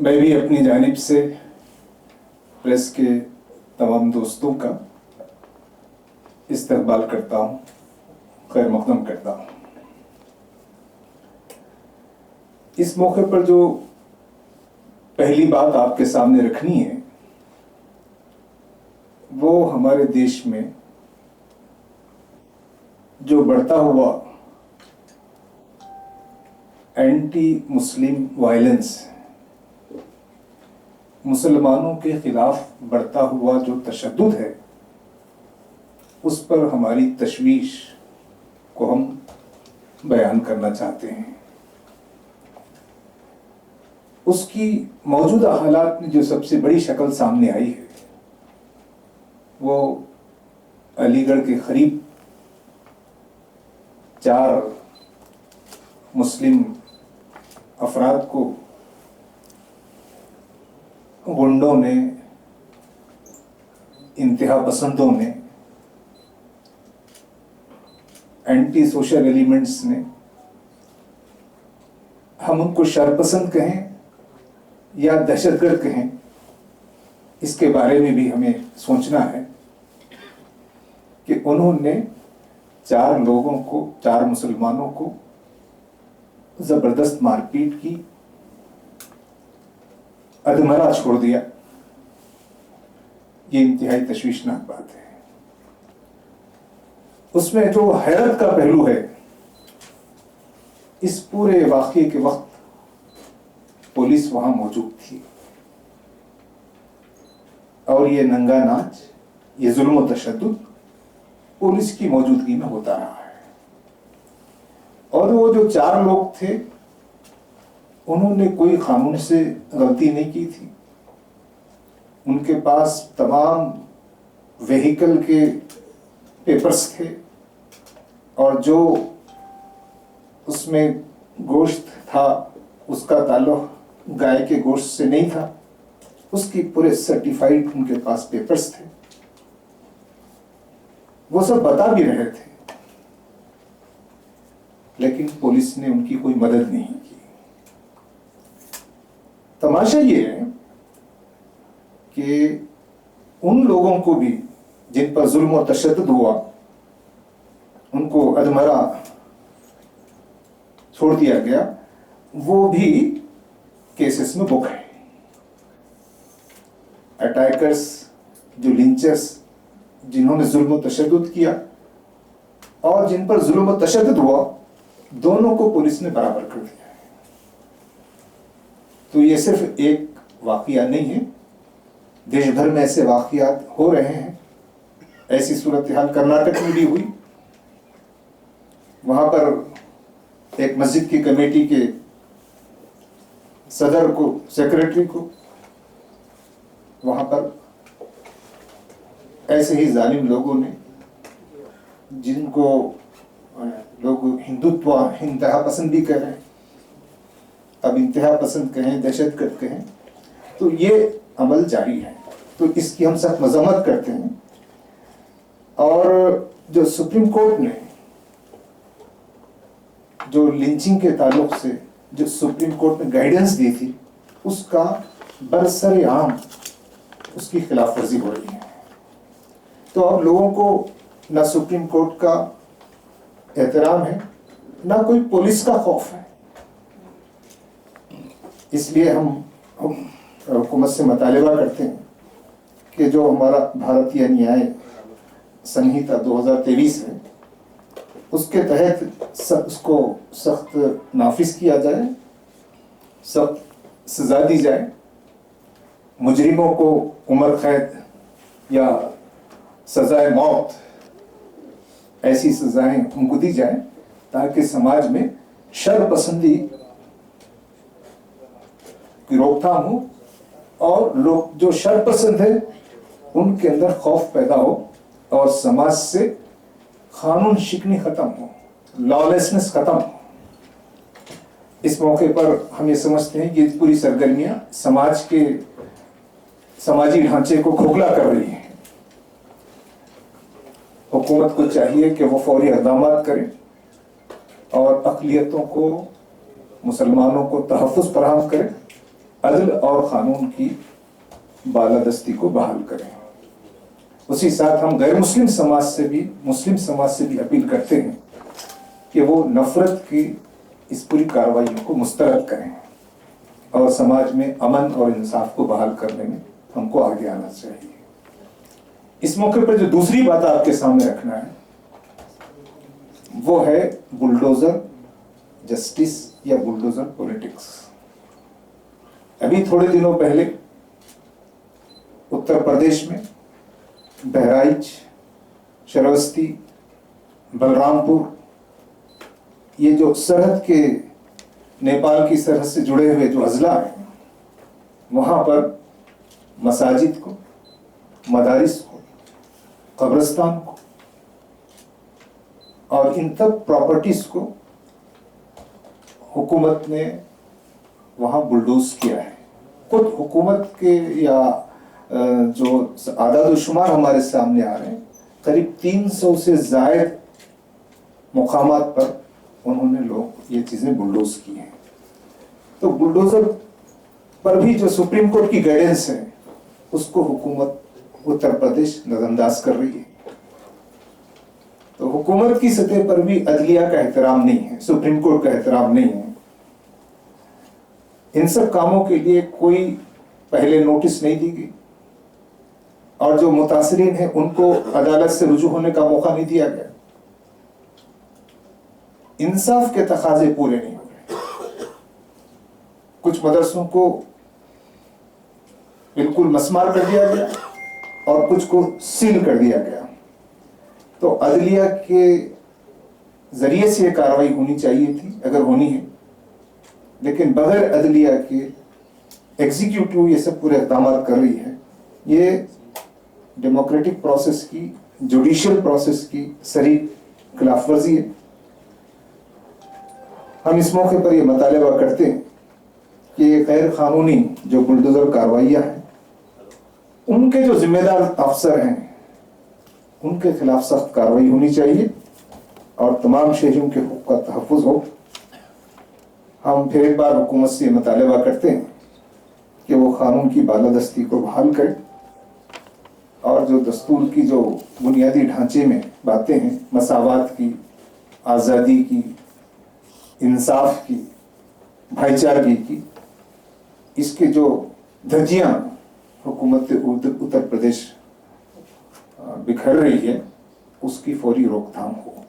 मैं भी अपनी जानिब से प्रेस के तमाम दोस्तों का इस्तकबाल करता हूँ, खैर मक़दम करता हूँ। इस मौके पर जो पहली बात आपके सामने रखनी है वो हमारे देश में जो बढ़ता हुआ एंटी मुस्लिम वायलेंस, मुसलमानों के खिलाफ बढ़ता हुआ जो तशद्दुद है, उस पर हमारी तशवीश को हम बयान करना चाहते हैं। उसकी मौजूदा हालात में जो सबसे बड़ी शक्ल सामने आई है वो अलीगढ़ के करीब 4 मुस्लिम अफराद को गुंडों ने, इंतहा पसंदों ने, एंटी सोशल एलिमेंट्स ने, हम उनको शरपसंद कहें या दहशतगर्द कहें, इसके बारे में भी हमें सोचना है कि उन्होंने 4 लोगों को, 4 मुसलमानों को जबरदस्त मारपीट की, अधमरा छोड़ दिया। ये इंतहाई तशवीशनाक बात है। उसमें जो हैरत का पहलू है, इस पूरे वाक़ये के वक्त पुलिस वहां मौजूद थी और ये नंगा नाच, ये जुल्म व तशद्दुद पुलिस की मौजूदगी में होता रहा है। और वो जो 4 लोग थे उन्होंने कोई कानून से गलती नहीं की थी। उनके पास तमाम व्हीकल के पेपर्स थे और जो उसमें गोश्त था उसका ताल्लुक गाय के गोश्त से नहीं था, उसकी पूरे सर्टिफाइड उनके पास पेपर्स थे। वो सब बता भी रहे थे, लेकिन पुलिस ने उनकी कोई मदद नहीं की। तमाशा ये है कि उन लोगों को भी जिन पर जुल्म और तशद्दुद हुआ, उनको अधमरा छोड़ दिया गया, वो भी केसेस में बुक है। अटैकर्स, जो लिंचर्स, जिन्होंने जुल्म और तशद्दुद किया और जिन पर जुल्म और तशद्दुद हुआ, दोनों को पुलिस ने बराबर कर दिया है। तो ये सिर्फ एक वाकया नहीं है, देश भर में ऐसे वाकयात हो रहे हैं। ऐसी सूरत हाल कर्नाटक में भी हुई। वहां पर एक मस्जिद की कमेटी के सदर को, सेक्रेटरी को, वहां पर ऐसे ही जालिम लोगों ने, जिनको लोग हिंदुत्व, इंतहा पसंद भी कह रहे हैं, अब इंतहा पसंद कहें, दहशतगर्द कहें, तो ये अमल जारी है। तो इसकी हम सख्त मजम्मत करते हैं। और जो सुप्रीम कोर्ट ने जो लिंचिंग के ताल्लुक से जो सुप्रीम कोर्ट ने गाइडेंस दी थी, उसका बरसरे आम उसकी खिलाफ वर्जी हो रही है। तो अब लोगों को ना सुप्रीम कोर्ट का एहतराम है, ना कोई पुलिस का खौफ है। इसलिए हम हुकूमत से मुतालिबा करते हैं कि जो हमारा भारतीय न्याय संहिता 2023 है, उसके तहत उसको सख्त नाफिज किया जाए, सख्त सजा दी जाए। मुजरिमों को उम्र कैद या सजाए मौत, ऐसी सजाएं उनको दी जाए ताकि समाज में शरपसंदी की रोकथाम हो और लोग जो शरपसंद है उनके अंदर खौफ पैदा हो और समाज से कानून शिकनी खत्म हो, लॉलेसनेस खत्म हो। इस मौके पर हम ये समझते हैं कि पूरी सरगर्मियां समाज के समाजी ढांचे को खोखला कर रही हैं। हुकूमत को चाहिए कि वो फौरी इक़दाम करे और अक़लियतों को, मुसलमानों को तहफ़्फ़ुज़ फराहम करे अदल और कानून की बालादस्ती को बहाल करें। उसी साथ हम गैर मुस्लिम समाज से भी अपील करते हैं कि वो नफरत की इस पूरी कार्रवाई को मुस्तरद करें और समाज में अमन और इंसाफ को बहाल करने में हमको आगे आना चाहिए। इस मौके पर जो दूसरी बात आपके सामने रखना है वो है बुलडोजर जस्टिस या बुलडोजर पॉलिटिक्स। अभी थोड़े दिनों पहले उत्तर प्रदेश में बहराइच, श्रावस्ती, बलरामपुर, ये जो सरहद के नेपाल की सरहद से जुड़े हुए जो अजला हैं, वहां पर मसाजिद को, मदारिस को, कब्रिस्तान को और इन तब प्रॉपर्टीज को हुकूमत ने वहां बुलडोज किया है। खुद हुकूमत के या जो आदाद-ओ-शुमार हमारे सामने आ रहे हैं, करीब 300 से ज़ायद मुकामात पर उन्होंने लोग ये चीजें बुलडोज की हैं। तो बुलडोजर पर भी जो सुप्रीम कोर्ट की गाइडेंस है उसको हुकूमत उत्तर प्रदेश नजरअंदाज कर रही है। तो हुकूमत की सतह पर भी अदलिया का एहतराम नहीं है, सुप्रीम कोर्ट का एहतराम नहीं है। इन सब कामों के लिए कोई पहले नोटिस नहीं दी गई और जो मुतासरीन हैं उनको अदालत से रुजू होने का मौका नहीं दिया गया। इंसाफ के तकाजे पूरे नहीं हो रहे। कुछ मदरसों को बिल्कुल मस्मार कर दिया गया और कुछ को सील कर दिया गया। तो अदलिया के जरिए से ये कार्रवाई होनी चाहिए थी, अगर होनी है, लेकिन बगैर अदलिया के एग्जीक्यूटिव ये सब पूरे इक़दाम कर रही है। ये डेमोक्रेटिक प्रोसेस की, जुडिशियल प्रोसेस की सरी खिलाफवर्जी है। हम इस मौके पर यह मुतालबा करते हैं कि गैर कानूनी जो बुलडोजर कार्रवाइयाँ हैं, उनके जो जिम्मेदार अफसर हैं उनके खिलाफ सख्त कार्रवाई होनी चाहिए और तमाम शहरियों के हुकूक का तहफ़्फ़ुज़ हो। हम फिर एक बार हुकूमत से मुतालबा करते हैं कि वो कानून की बालादस्ती को बहाल करे और जो दस्तूर की जो बुनियादी ढांचे में बातें हैं, मसावात की, आज़ादी की, इंसाफ की, भाईचारगी की, इसके जो धज्जियां हुकूमत उत्तर प्रदेश बिखर रही है, उसकी फौरी रोकथाम हो।